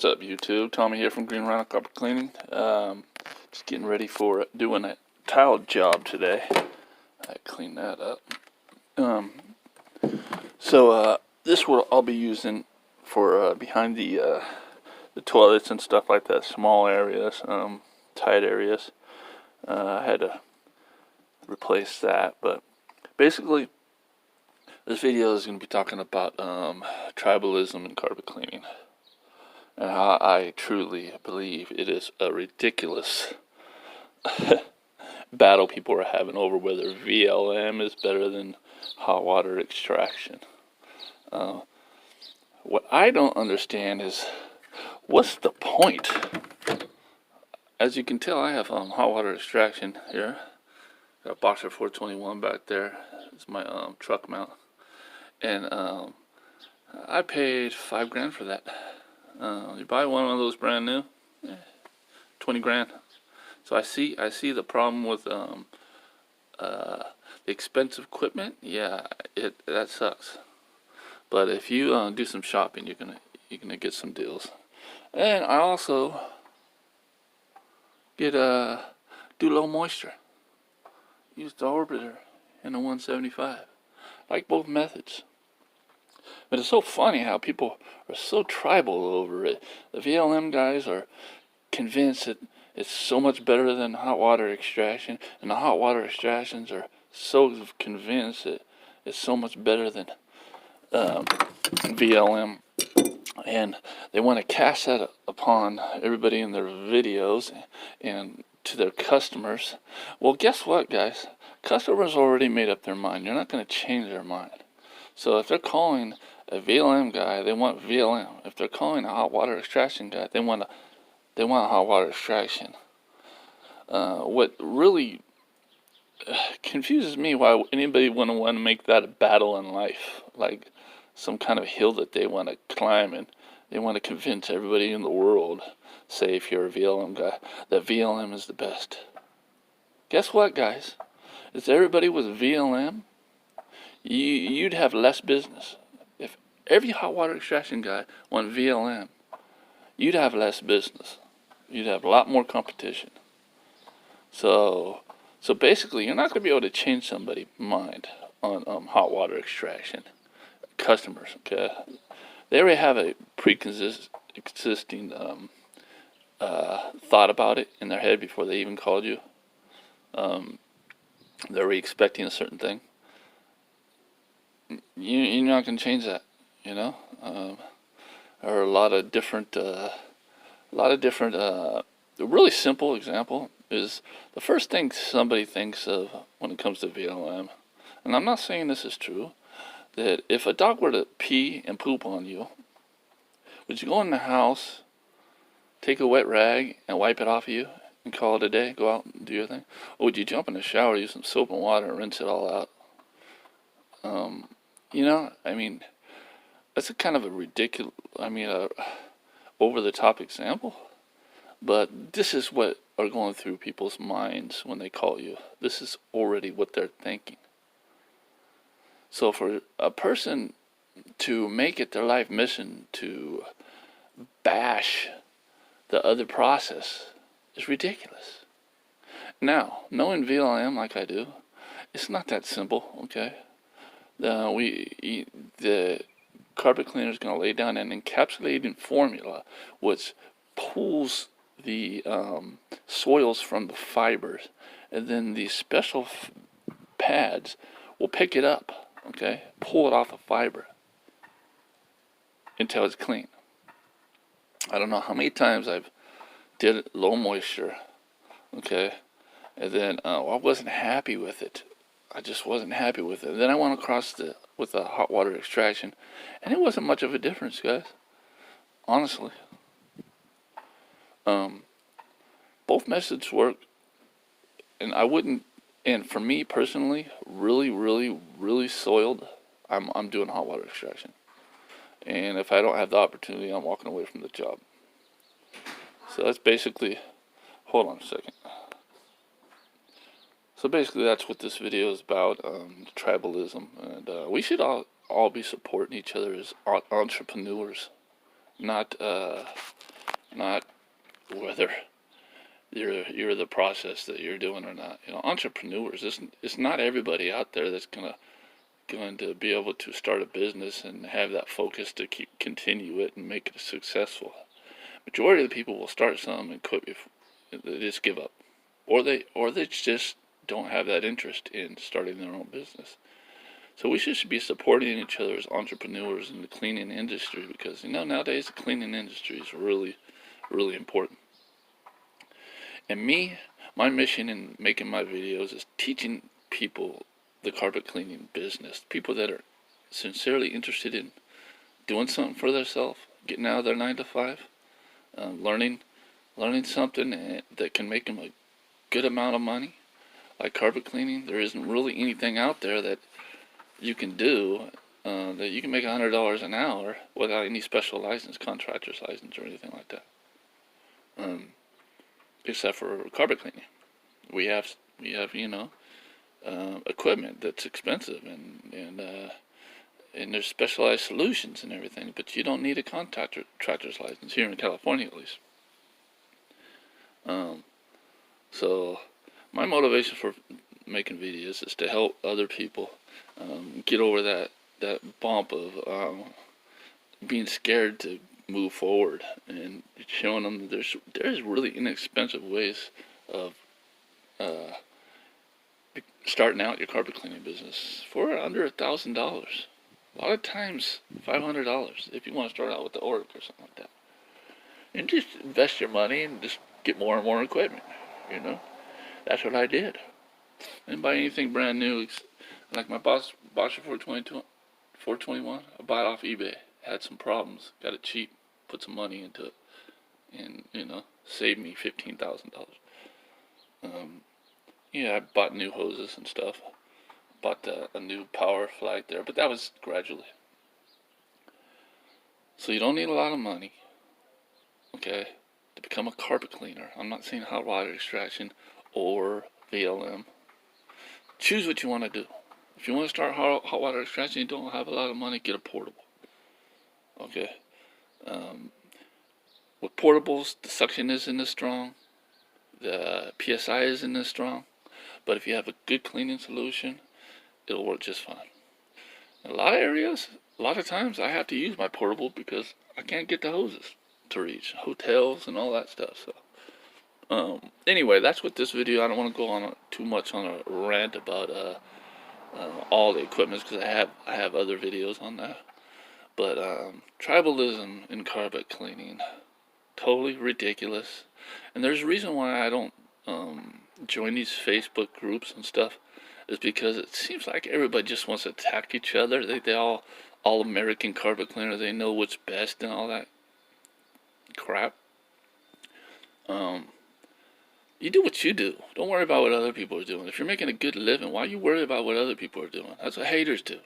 What's up, YouTube? Tommy here from Green Rhino Carpet Cleaning. Just getting ready for doing a tile job today. I clean that up. This will I'll be using for behind the toilets and stuff like that, small areas, tight areas. I had to replace that, but basically, this video is going to be talking about tribalism and carpet cleaning. And how I truly believe it is a ridiculous battle people are having over whether VLM is better than hot water extraction. What I don't understand is, what's the point? As you can tell, I have hot water extraction here. Got a Boxer 421 back there. It's my truck mount. And I paid $5 for that. You buy one of those brand new, 20 grand. So I see the problem with the expensive equipment. Yeah, that sucks. But if you do some shopping, you're gonna get some deals. And I also get do low moisture. Use the orbiter and the 175. Like both methods. But it's so funny how people are so tribal over it. The VLM guys are convinced that it's so much better than hot water extraction, and the hot water extractions are so convinced that it's so much better than VLM, and they want to cast that upon everybody in their videos and to their customers. Well, guess what, guys? Customers already made up their mind. You're not going to change their mind. So if they're calling a VLM guy, they want VLM. If they're calling a hot water extraction guy, they want hot water extraction. What really confuses me, why anybody want to make that a battle in life, like some kind of hill that they want to climb, and they want to convince everybody in the world, say if you're a VLM guy, that VLM is the best. Guess what, guys? If everybody was VLM, you'd have less business. If every hot water extraction guy went VLM, you'd have less business. You'd have a lot more competition. So basically, you're not going to be able to change somebody's mind on hot water extraction. Customers, okay? They already have a pre-existing thought about it in their head before they even called you. They're already expecting a certain thing. You're not going to change that, you know. There are a lot of different. A really simple example is the first thing somebody thinks of when it comes to VLM, and I'm not saying this is true, that if a dog were to pee and poop on you, would you go in the house, take a wet rag and wipe it off of you and call it a day, go out and do your thing? Or would you jump in the shower, use some soap and water and rinse it all out? You know, I mean, that's a kind of a ridiculous, over-the-top example. But this is what are going through people's minds when they call you. This is already what they're thinking. So for a person to make it their life mission to bash the other process is ridiculous. Now, knowing VLM like I do, it's not that simple, okay? The carpet cleaner is going to lay down an encapsulating formula which pulls the soils from the fibers, and then these special pads will pick it up, okay? Pull it off the fiber until it's clean. I don't know how many times I've did low moisture, okay? And then I wasn't happy with it. I just wasn't happy with it. Then I went across with a hot water extraction, and it wasn't much of a difference, guys. Honestly. Both methods work, and I wouldn't. And for me personally, really soiled, I'm doing hot water extraction. And if I don't have the opportunity, I'm walking away from the job. So that's basically. Hold on a second. So basically, that's what this video is about, tribalism, and we should all be supporting each other as entrepreneurs. not not whether you're the process that you're doing or not. You know, entrepreneurs. It's not everybody out there that's going to be able to start a business and have that focus to continue it and make it successful. Majority of the people will start something and quit before they just give up, or they just don't have that interest in starting their own business. So we should be supporting each other as entrepreneurs in the cleaning industry, because nowadays the cleaning industry is really, really important. And my mission in making my videos is teaching people the carpet cleaning business. People that are sincerely interested in doing something for themselves, getting out of their 9 to 5, learning something that can make them a good amount of money, like carpet cleaning. There isn't really anything out there that you can do that you can make $100 an hour without any special license, contractor's license, or anything like that. Except for carpet cleaning, we have equipment that's expensive, and there's specialized solutions and everything, but you don't need a contractor's license here in California, at least. So my motivation for making videos is to help other people get over that bump of being scared to move forward, and showing them that there's really inexpensive ways of starting out your carpet cleaning business for under $1,000. A lot of times $500 if you want to start out with the org or something like that, and just invest your money and just get more and more equipment. That's what I did. I didn't buy anything brand new, like my Bosch 421. I bought it off eBay. Had some problems, got it cheap, put some money into it, and saved me $15,000. Yeah, I bought new hoses and stuff. Bought a new power flag there, but that was gradually. So you don't need a lot of money, okay, to become a carpet cleaner. I'm not saying hot water extraction or VLM. Choose what you want to do. If you want to start hot water extraction, you don't have a lot of money, get a portable. Okay. With portables, the suction isn't as strong, the PSI isn't as strong, but if you have a good cleaning solution, it'll work just fine. In a lot of areas, a lot of times I have to use my portable because I can't get the hoses to reach hotels and all that stuff. So anyway, that's what this video. I don't want to go on too much on a rant about all the equipment, because I have other videos on that. But tribalism in carpet cleaning, totally ridiculous. And there's a reason why I don't join these Facebook groups and stuff, is because it seems like everybody just wants to attack each other. They all American carpet cleaners, they know what's best and all that crap. You do what you do. Don't worry about what other people are doing. If you're making a good living, why you worry about what other people are doing? That's what haters do.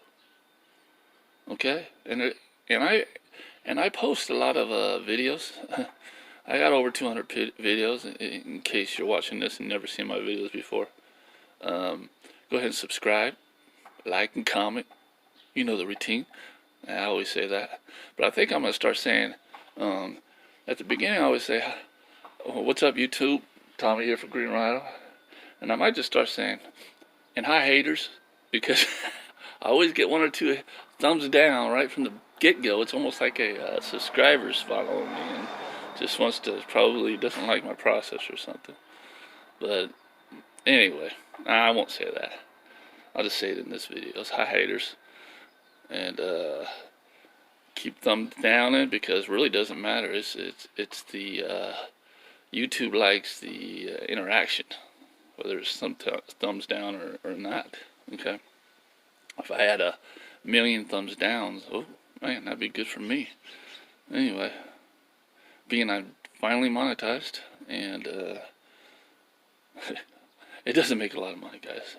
Okay? And I post a lot of videos. I got over 200 videos, in case you're watching this and never seen my videos before. Go ahead and subscribe, like, and comment. You know the routine. I always say that. But I think I'm going to start saying, at the beginning I always say, what's up YouTube? Tommy here for Green Rhino. And I might just start saying, and hi haters, because I always get 1 or 2 thumbs down right from the get-go. It's almost like a subscriber's following me and just probably doesn't like my process or something. But anyway, I won't say that. I'll just say it in this video. It's hi haters. And keep thumbs down it, because it really doesn't matter. It's the YouTube likes the interaction, whether it's some thumbs down or not. Okay. If I had 1 million thumbs downs, oh man, that'd be good for me. Anyway, being I finally monetized, and it doesn't make a lot of money, guys.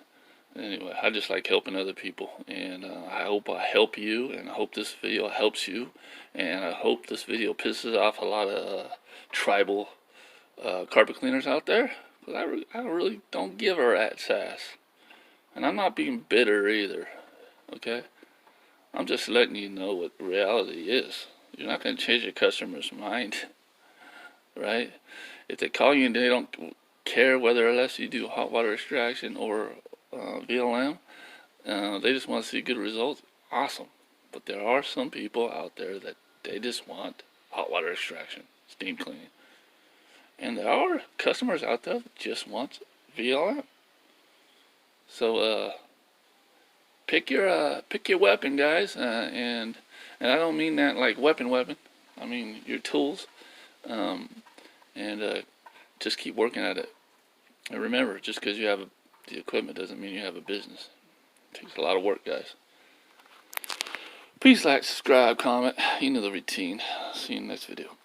Anyway, I just like helping other people, and I hope I help you, and I hope this video helps you, and I hope this video pisses off a lot of tribal carpet cleaners out there, because I really don't give a rat's ass. And I'm not being bitter either, okay? I'm just letting you know what reality is. You're not going to change your customer's mind, right? If they call you and they don't care whether or less you do hot water extraction or VLM, they just want to see good results. Awesome. But there are some people out there that they just want hot water extraction, steam cleaning. And there are customers out there that just want VLM. So pick your weapon, guys, and I don't mean that like weapon. I mean your tools, and just keep working at it. And remember, just because you have the equipment doesn't mean you have a business. It takes a lot of work, guys. Please like, subscribe, comment. You know the routine. See you in the next video.